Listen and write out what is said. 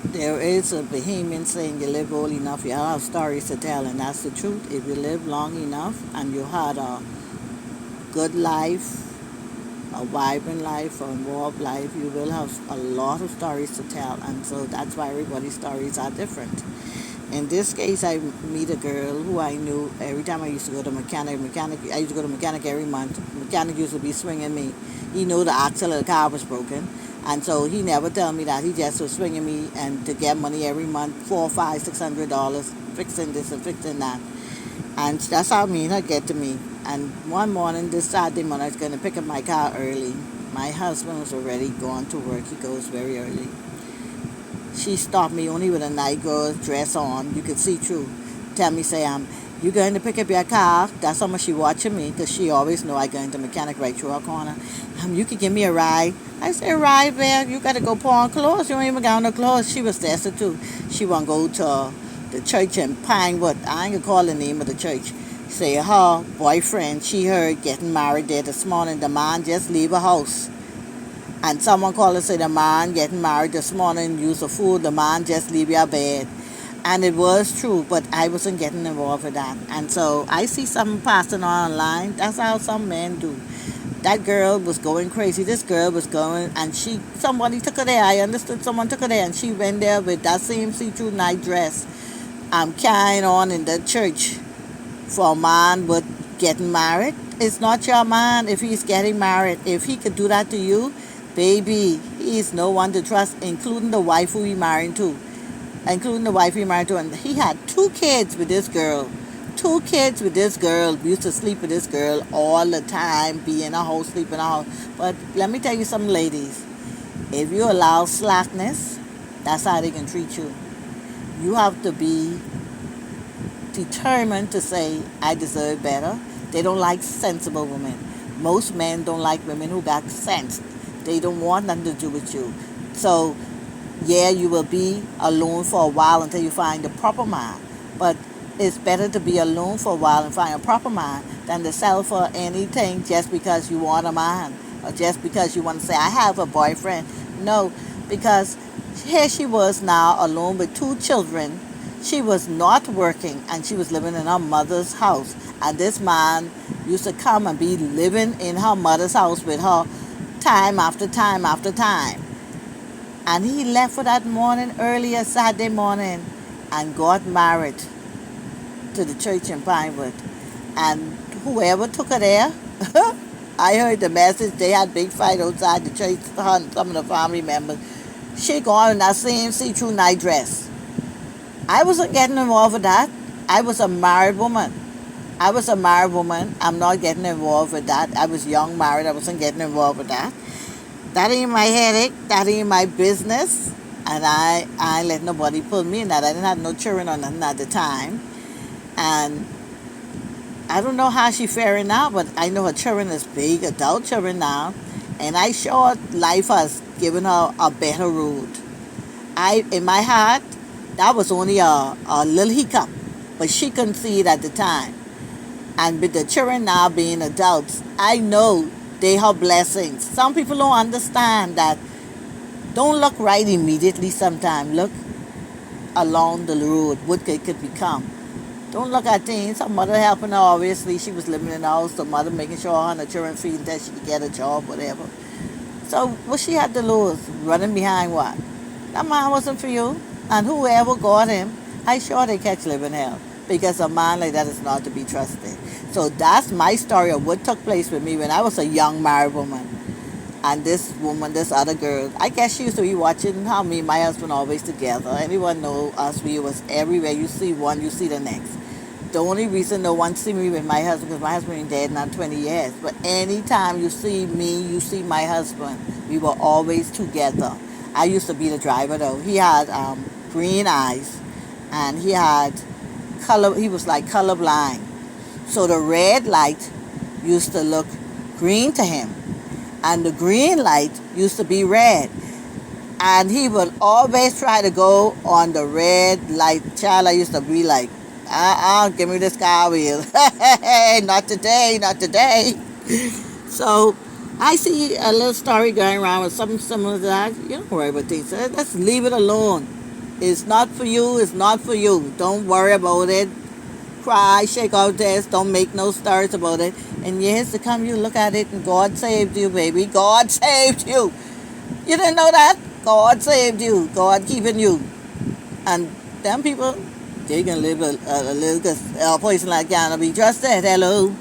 There is a Bahamian saying, you live old enough, you have stories to tell, and that's the truth. If you live long enough and you had a good life, a vibrant life, a involved life, you will have a lot of stories to tell. And so that's why everybody's stories are different. In this case, I meet a girl who I knew every time I used to go to mechanic. I used to go to mechanic every month. Mechanic used to be swinging me. He knew the axle of the car was broken, and so he never tell me that. He just was swinging me and to get money every month, $400, $500, $600, fixing this and fixing that. And that's how me and her get to me. And one morning, this Saturday morning, I was going to pick up my car early. My husband was already gone to work. He goes very early. She stopped me only with a night girl's dress on. You could see through. Tell me, say, you going to pick up your car? That's how much she watching me because she always know I go into mechanic right through her corner. You could give me a ride. I said, ride where? You got to go pawn clothes. You don't even got no clothes. She was there too. She want to go to the church in Pinewood. I ain't going to call the name of the church. Say her boyfriend, she heard getting married there this morning. The man just leave a house. And someone called and said the man getting married this morning, use the food, the man just leave your bed. And it was true, but I wasn't getting involved with that. And so I see something passing on online. That's how some men do. That girl was going crazy. This girl was going, and somebody took her there. I understood someone took her there, and she went there with that same see-through night dress. I'm carrying on in the church for a man with getting married. It's not your man if he's getting married. If he could do that to you, baby, he is no one to trust, including the wife who he married to. Including the wife he married to. And he had 2 kids with this girl. 2 kids with this girl. We used to sleep with this girl all the time, be in a house, sleep in a house. But let me tell you something, ladies. If you allow slackness, that's how they can treat you. You have to be determined to say, I deserve better. They don't like sensible women. Most men don't like women who got sense. They don't want nothing to do with you. So, yeah, you will be alone for a while until you find the proper man. But it's better to be alone for a while and find a proper man than to settle for anything just because you want a man or just because you want to say, I have a boyfriend. No, because here she was now alone with 2 children. She was not working and she was living in her mother's house. And this man used to come and be living in her mother's house with her time after time after time. And he left for that morning, earlier Saturday morning, and got married to the church in Pinewood. And whoever took her there, I heard the message, they had a big fight outside the church, her and some of the family members. She gone in that same see-through night dress. I wasn't getting involved with that. I was a married woman. I'm not getting involved with that. I was young, married. I wasn't getting involved with that. That ain't my headache. That ain't my business. And I ain't let nobody pull me in that. I didn't have no children or nothing at the time. And I don't know how she faring now, but I know her children is big, adult children now. And I sure life has given her a better road. In my heart, that was only a little hiccup. But she couldn't see it at the time. And with the children now being adults, I know they have blessings. Some people don't understand that. Don't look right immediately sometimes. Look along the road, what it could become. Don't look at things. Her mother helping her, obviously. She was living in the house. The mother making sure her and the children feeding that she could get a job, whatever. So what she had to lose? Running behind what? That man wasn't for you. And whoever got him, I sure they catch living hell. Because a man like that is not to be trusted. So that's my story of what took place with me when I was a young married woman. And this woman, this other girl, I guess she used to be watching how me and my husband always together. Anyone know us, we was everywhere. You see one, you see the next. The only reason no one see me with my husband, because my husband is dead now 20 years. But anytime you see me, you see my husband. We were always together. I used to be the driver though. He had green eyes and he had color, he was like colorblind. So the red light used to look green to him. And the green light used to be red. And he would always try to go on the red light. Child, I used to be like, give me this car wheel. Not today, not today. So I see a little story going around with something similar to that. You don't worry about things. Let's leave it alone. It's not for you. It's not for you. Don't worry about it. Cry, shake out this. Don't make no stars about it. And years to come, you look at it and God saved you, baby. God saved you. You didn't know that? God saved you. God keeping you. And them people, they can live a little poison like Ghana be trusted. Hello.